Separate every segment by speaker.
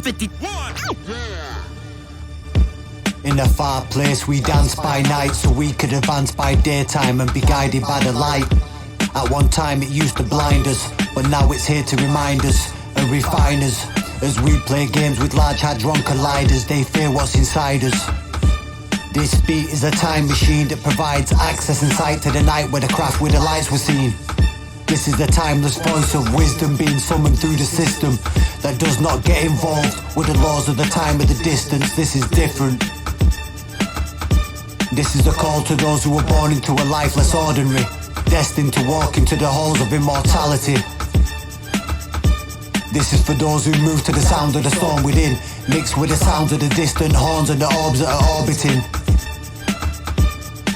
Speaker 1: Shan51.
Speaker 2: In a far place we dance by night, so we could advance by daytime and be guided by the light. At one time it used to blind us, but now it's here to remind us and refine us. As we play games with large hadron colliders, they fear what's inside us. This beat is a time machine that provides access and sight to the night where the craft with the lights were seen. This is the timeless voice of wisdom being summoned through the system that does not get involved with the laws of the time or the distance. This is different. This is a call to those who were born into a life less ordinary, destined to walk into the halls of immortality. This is for those who move to the sound of the storm within, mixed with the sounds of the distant horns and the orbs that are orbiting.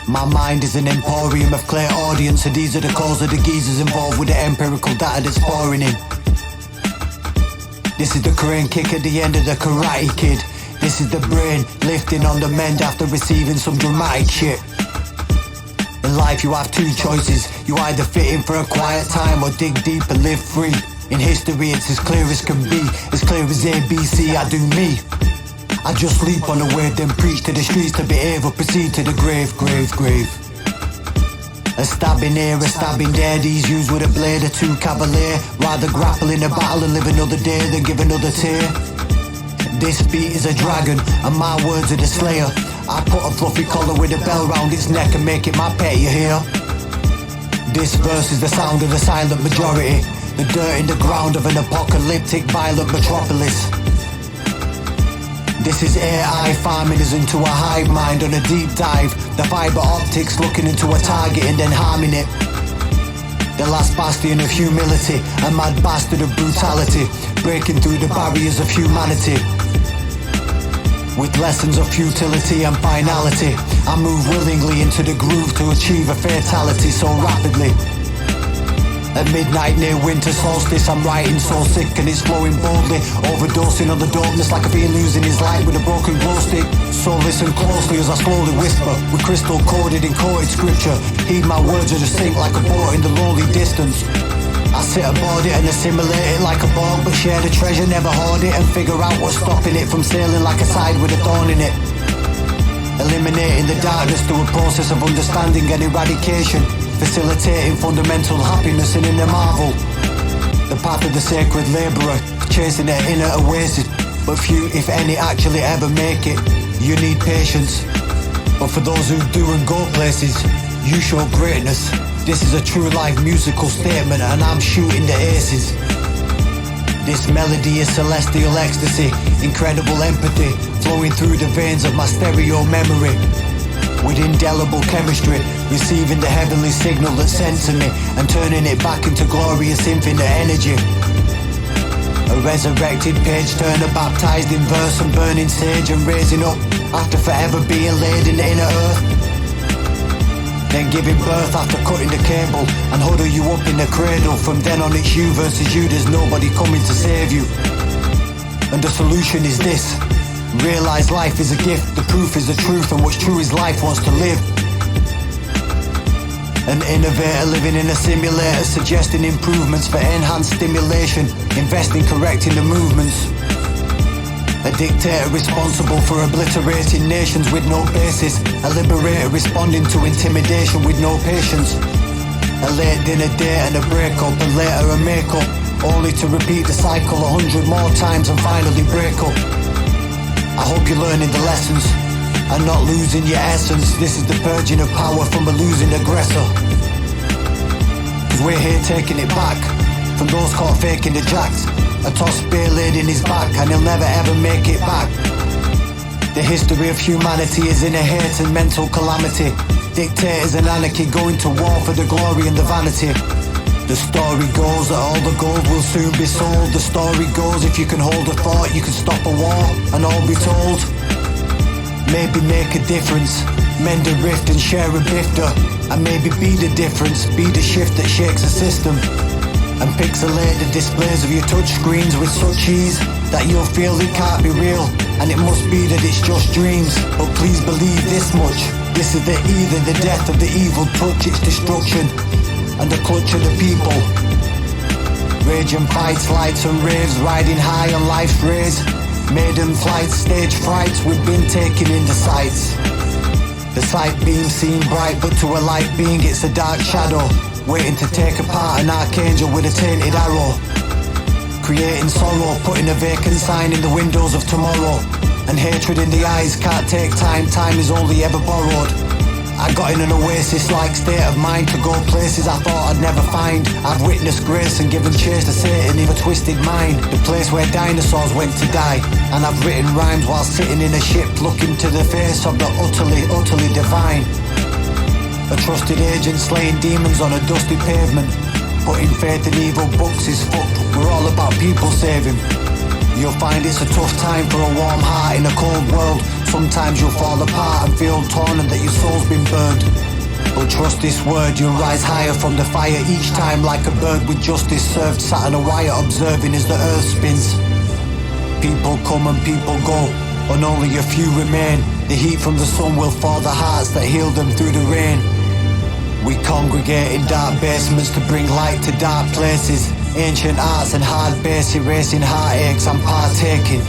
Speaker 2: My mind is an emporium of clear audience, and these are the calls of the geezers involved with the empirical data that's pouring in. This is the crane kick at the end of the Karate Kid. This is the brain lifting on the mend after receiving some dramatic shit. In life you have two choices. You either fit in for a quiet time or dig deep and live free. In history it's as clear as can be, as clear as ABC. I do me. I just sleep on the wave, then preach to the streets to behave or proceed to the grave. A stabbing here, a stabbing there, these used with a blade or two cavalier. Rather grapple in a battle and live another day than give another tear. This beat is a dragon, and my words are the slayer. I put a fluffy collar with a bell round its neck and make it my pet, you hear? This verse is the sound of the silent majority, the dirt in the ground of an apocalyptic violent metropolis. This is AI farming us into a hive mind on a deep dive. The fiber optics looking into a target and then harming it. The last bastion of humility, a mad bastard of brutality, breaking through the barriers of humanity. With lessons of futility and finality, I move willingly into the groove to achieve a fatality so rapidly. At midnight near winter solstice, I'm writing so sick and it's flowing boldly, overdosing on the dopeness like a fiend losing his light with a broken glow stick. So listen closely as I slowly whisper with crystal coded and coded scripture. Heed my words or just sink like a boat in the lonely distance. I sit aboard it and assimilate it like a bog, but share the treasure, never hoard it, and figure out what's stopping it from sailing like a side with a thorn in it. Eliminating the darkness through a process of understanding and eradication, facilitating fundamental happiness and inner marvel. The path of the sacred labourer, chasing their inner oasis, but few, if any, actually ever make it. You need patience, but for those who do and go places, you show greatness. This is a true life musical statement and I'm shooting the aces. This melody is celestial ecstasy, incredible empathy, flowing through the veins of my stereo memory. With indelible chemistry, receiving the heavenly signal that's sent to me and turning it back into glorious infinite energy. A resurrected page turner baptized in verse and burning sage and raising up after forever being laid in the inner earth. Then giving birth after cutting the cable and huddle you up in the cradle. From then on it's you versus you, there's nobody coming to save you. And the solution is this: realize life is a gift, the proof is the truth, and what's true is life wants to live. An innovator living in a simulator, suggesting improvements for enhanced stimulation, investing correcting the movements. A dictator responsible for obliterating nations with no basis, a liberator responding to intimidation with no patience. A late dinner date and a breakup, and later a makeup, only to repeat the cycle 100 more times and finally break up. I hope you're learning the lessons and not losing your essence. This is the purging of power from a losing aggressor. Cause we're here taking it back from those caught faking the jacks. A tossed spear laid in his back and he'll never ever make it back. The history of humanity is in a hate and mental calamity. Dictators and anarchy going to war for the glory and the vanity. The story goes that all the gold will soon be sold. The story goes if you can hold a thought, you can stop a war and all be told. Maybe make a difference, mend a rift and share a bifter. And maybe be the difference, be the shift that shakes the system. And pixelate the displays of your touch screens with such ease that you'll feel it can't be real, and it must be that it's just dreams. But please believe this much: this is the either the death of the evil touch, its destruction, and the clutch of the people. Rage and fights, lights and raves, riding high on life's rays. Maiden flights, stage frights, we've been taking in the sights. The sight beam seem bright, but to a light being it's a dark shadow, waiting to take apart an archangel with a tainted arrow. Creating sorrow, putting a vacant sign in the windows of tomorrow. And hatred in the eyes can't take time, time is only ever borrowed. I got in an oasis-like state of mind to go places I thought I'd never find. I've witnessed grace and given chase to Satan in a twisted mind, the place where dinosaurs went to die. And I've written rhymes while sitting in a ship, looking to the face of the utterly, utterly divine. A trusted agent slaying demons on a dusty pavement. Putting faith in evil books is fucked, we're all about people saving. You'll find it's a tough time for a warm heart in a cold world. Sometimes you'll fall apart and feel torn and that your soul's been burned. But trust this word, you'll rise higher from the fire each time, like a bird with justice served, sat on a wire observing as the earth spins. People come and people go, and only a few remain. The heat from the sun will thaw the hearts that heal them through the rain. We congregate in dark basements to bring light to dark places. Ancient arts and hard bass erasing heartaches I'm partaking.